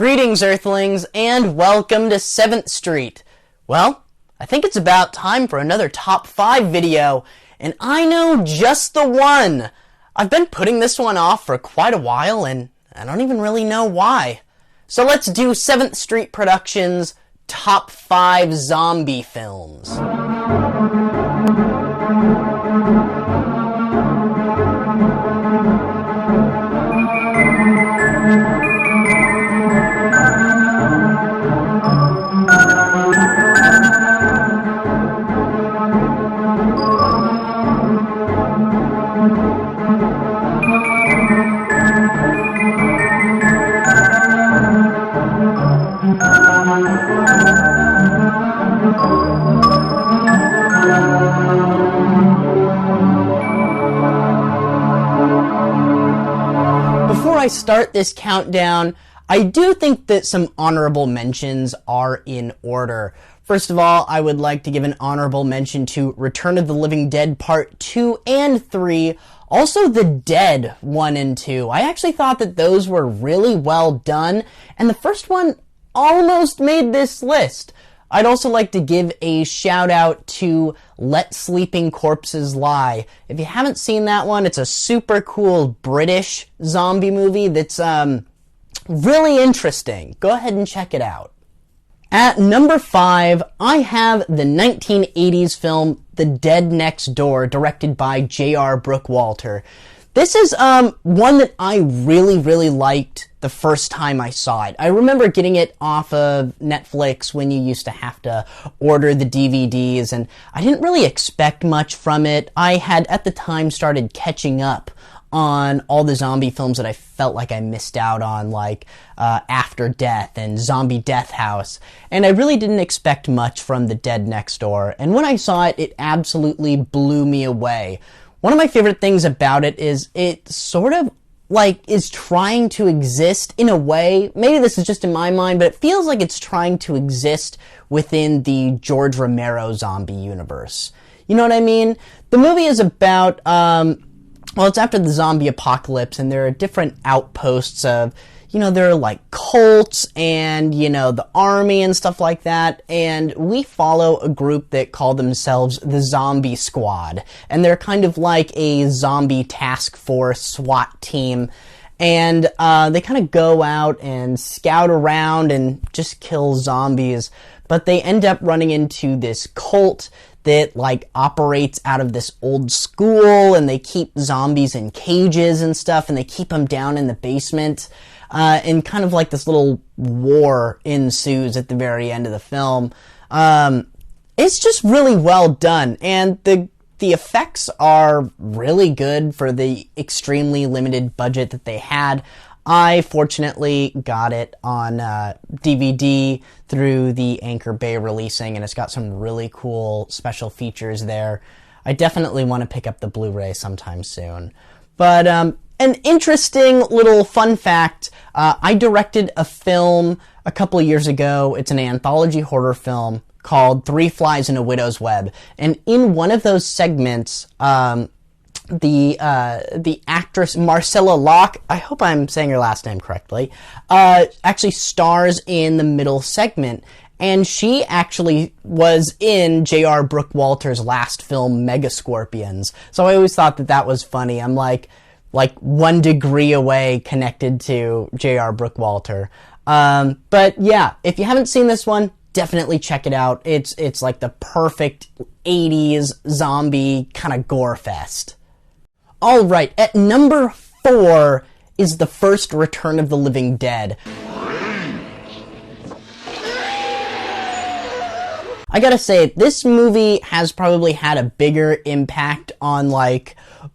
Greetings, Earthlings, and welcome to 7th Street. Well, I think it's about time for another Top 5 video, and I know just the one. I've been putting this one off for quite a while, and I don't even really know why. So let's do 7th Street Productions' Top 5 Zombie Films. Before I start this countdown, I do think that some honorable mentions are in order. First of all, I would like to give an honorable mention to Return of the Living Dead Part 2 and 3, also The Dead 1 and 2. I actually thought that those were really well done, and the first one almost made this list. I'd also like to give a shout out to Let Sleeping Corpses Lie. If you haven't seen that one, it's a super cool British zombie movie that's really interesting. Go ahead and check it out. At number 5, I have the 1980s film The Dead Next Door, directed by J.R. Brookwalter. This is one that I really liked the first time I saw it. I remember getting it off of Netflix when you used to have to order the DVDs, and I didn't really expect much from it. I had, at the time, started catching up on all the zombie films that I felt like I missed out on, like After Death and Zombie Death House, and I really didn't expect much from The Dead Next Door, and when I saw it, it absolutely blew me away. One of my favorite things about it is it sort of is trying to exist in a way, maybe this is just in my mind, but it feels like it's trying to exist within the George Romero zombie universe. You know what I mean? The movie is about, it's after the zombie apocalypse, and there are different outposts of, there are like cults and, the army and stuff like that, and we follow a group that call themselves the Zombie Squad, and they're kind of like a zombie task force SWAT team, and they kind of go out and scout around and just kill zombies, but they end up running into this cult that operates out of this old school, and they keep zombies in cages and stuff, and they keep them down in the basement. And kind of this little war ensues at the very end of the film. It's just really well done, and the effects are really good for the extremely limited budget that they had. I fortunately got it on DVD through the Anchor Bay releasing, and it's got some really cool special features there. I definitely want to pick up the Blu-ray sometime soon. But an interesting little fun fact, I directed a film a couple of years ago. It's an anthology horror film called Three Flies in a Widow's Web. And in one of those segments, the actress Marcella Locke, I hope I'm saying her last name correctly, actually stars in the middle segment. And she actually was in J.R. Brookwalter's last film, Megascorpions. So I always thought that was funny. I'm like 1 degree away connected to J.R. Brookwalter. But yeah, if you haven't seen this one, definitely check it out. It's like the perfect 80s zombie kind of gore fest. Alright, at number 4 is the first Return of the Living Dead. I gotta say, this movie has probably had a bigger impact on,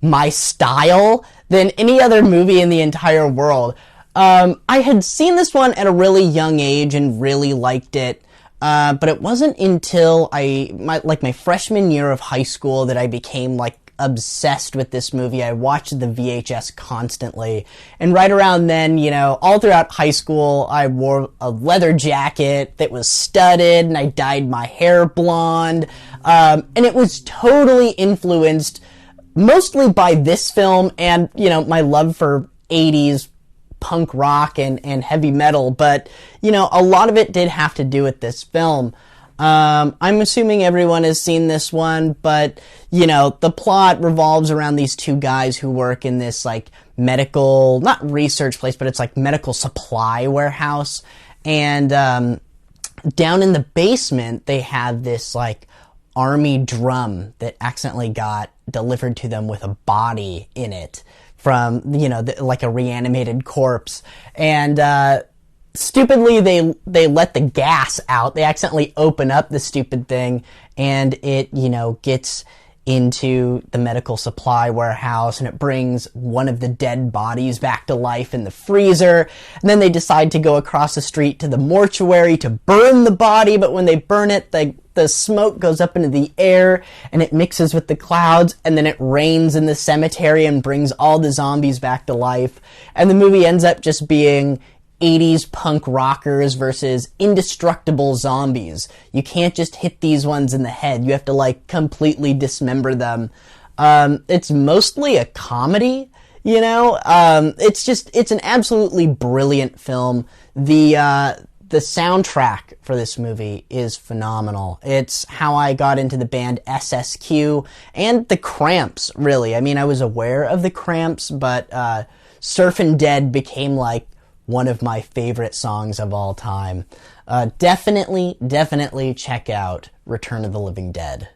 my style than any other movie in the entire world. I had seen this one at a really young age and really liked it, but it wasn't until my freshman year of high school that I became, obsessed with this movie. I watched the VHS constantly, and right around then, all throughout high school, I wore a leather jacket that was studded, and I dyed my hair blonde, and it was totally influenced mostly by this film and, my love for 80s punk rock and heavy metal, but, you know, a lot of it did have to do with this film. I'm assuming everyone has seen this one, but, you know, the plot revolves around these two guys who work in this, like, medical, not research place, but it's like medical supply warehouse. And, down in the basement, they have this, like, army drum that accidentally got delivered to them with a body in it from, you know, like a reanimated corpse. And, stupidly, they let the gas out. They accidentally open up the stupid thing, and it, you know, gets into the medical supply warehouse, and it brings one of the dead bodies back to life in the freezer. And then they decide to go across the street to the mortuary to burn the body, but when they burn it, the smoke goes up into the air, and it mixes with the clouds, and then it rains in the cemetery and brings all the zombies back to life. And the movie ends up just being 80s punk rockers versus indestructible zombies. You can't just hit these ones in the head. You have to, like, completely dismember them. It's mostly a comedy, you know? It's an absolutely brilliant film. The soundtrack for this movie is phenomenal. It's how I got into the band SSQ and the Cramps, really. I mean, I was aware of the Cramps, but Surfin' Dead became, like, one of my favorite songs of all time. Definitely check out Return of the Living Dead.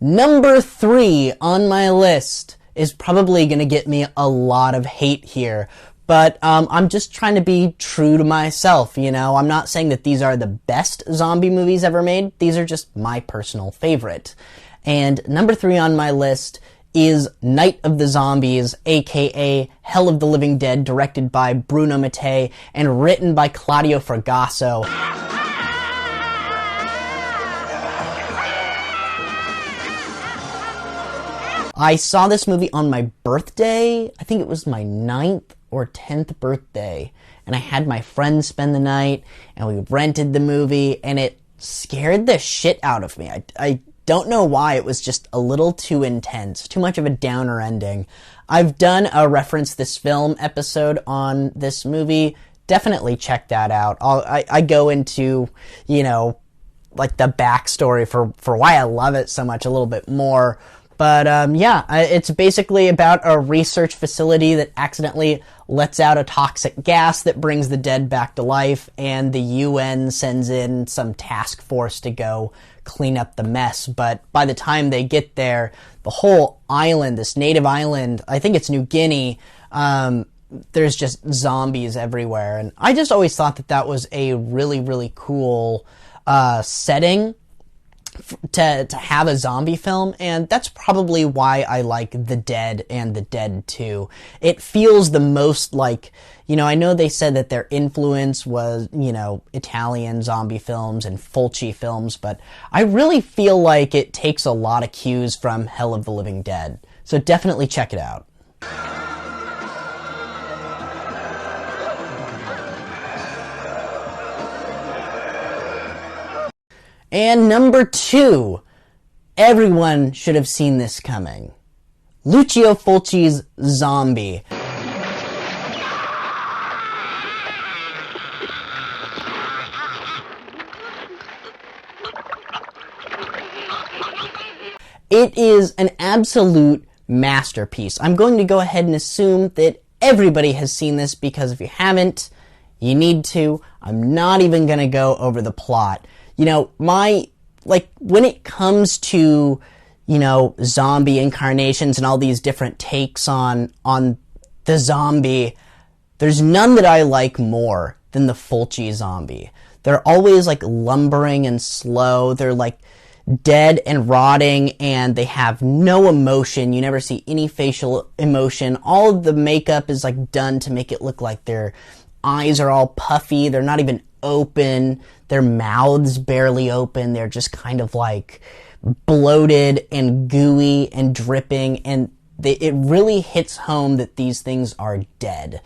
Number 3 on my list is probably gonna get me a lot of hate here, but I'm just trying to be true to myself, you know? I'm not saying that these are the best zombie movies ever made. These are just my personal favorite. And number 3 on my list is Night of the Zombies, aka Hell of the Living Dead, directed by Bruno Mattei and written by Claudio Fragasso. I saw this movie on my birthday. I think it was my 9th or 10th birthday. And I had my friends spend the night, and we rented the movie, and it scared the shit out of me. I don't know why. It was just a little too intense, too much of a downer ending. I've done a reference this film episode on this movie. Definitely check that out. I go into, you know, like the backstory for why I love it so much a little bit more. But yeah, it's basically about a research facility that accidentally lets out a toxic gas that brings the dead back to life, and the UN sends in some task force to go clean up the mess. But by the time they get there, the whole island, this native island, I think it's New Guinea, there's just zombies everywhere. And I just always thought that that was a really, really cool setting to have a zombie film, and that's probably why I like The Dead and The Dead 2. It feels the most like, you know, I know they said that their influence was, you know, Italian zombie films and Fulci films, but I really feel like it takes a lot of cues from Hell of the Living Dead. So definitely check it out. And number 2, everyone should have seen this coming. Lucio Fulci's Zombie. It is an absolute masterpiece. I'm going to go ahead and assume that everybody has seen this, because if you haven't, you need to. I'm not even going to go over the plot. You know, when it comes to, you know, zombie incarnations and all these different takes on the zombie, there's none that I like more than the Fulci zombie. They're always, like, lumbering and slow. They're, like, dead and rotting, and they have no emotion. You never see any facial emotion. All of the makeup is, like, done to make it look like their eyes are all puffy. They're not even open. Their mouths barely open. They're just kind of like bloated and gooey and dripping, and it really hits home that these things are dead.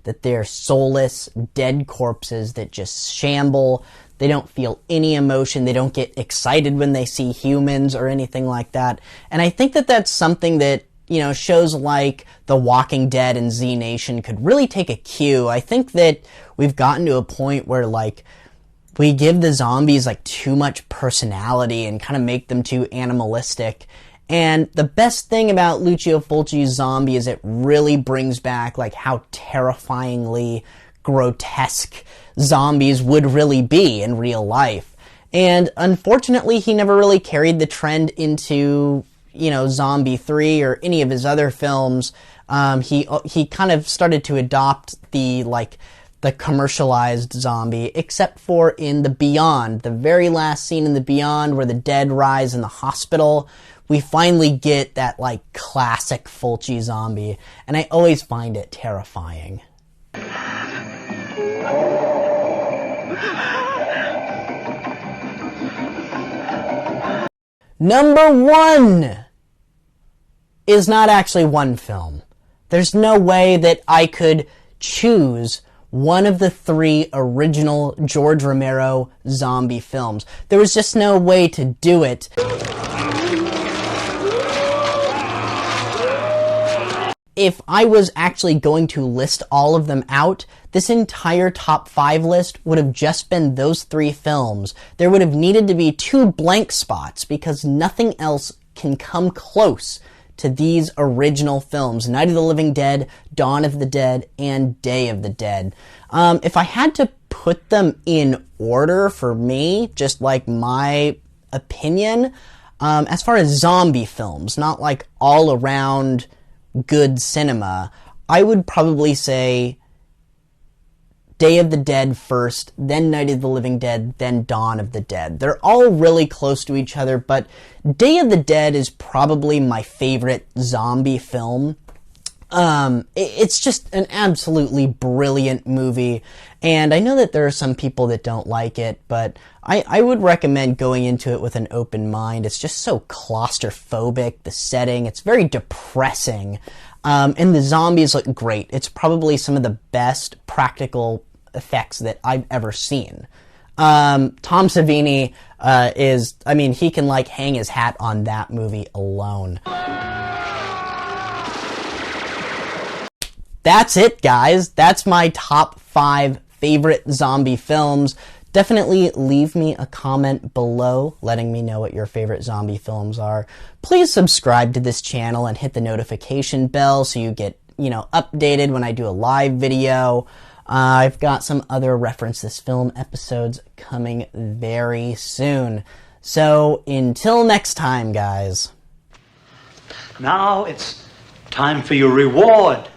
that they're soulless, dead corpses that just shamble. They don't feel any emotion. They don't get excited when they see humans or anything like that. And I think that that's something that, you know, shows like The Walking Dead and Z Nation could really take a cue. I think that we've gotten to a point where, like, we give the zombies, like, too much personality and kind of make them too animalistic. And the best thing about Lucio Fulci's Zombie is it really brings back, like, how terrifyingly grotesque zombies would really be in real life. And unfortunately, he never really carried the trend into, you know, Zombie 3 or any of his other films. He kind of started to adopt the commercialized zombie, except for in The Beyond, the very last scene in The Beyond where the dead rise in the hospital. We finally get that, like, classic Fulci zombie, and I always find it terrifying. Number 1 is not actually one film. There's no way that I could choose one of the 3 original George Romero zombie films. There was just no way to do it. If I was actually going to list all of them out, this entire top 5 list would have just been those 3 films. There would have needed to be 2 blank spots because nothing else can come close to these original films: Night of the Living Dead, Dawn of the Dead, and Day of the Dead. If I had to put them in order for me, just like my opinion, as far as zombie films, not like all around good cinema, I would probably say Day of the Dead first, then Night of the Living Dead, then Dawn of the Dead. They're all really close to each other, but Day of the Dead is probably my favorite zombie film. It's just an absolutely brilliant movie, and I know that there are some people that don't like it, but I would recommend going into it with an open mind. It's just so claustrophobic, the setting, it's very depressing, and the zombies look great. It's probably some of the best practical effects that I've ever seen. Tom Savini he can, like, hang his hat on that movie alone. That's it, guys. That's my top 5 favorite zombie films. Definitely leave me a comment below letting me know what your favorite zombie films are. Please subscribe to this channel and hit the notification bell so you get, you know, updated when I do a live video. I've got some other Reference This Film episodes coming very soon. So until next time, guys. Now it's time for your reward.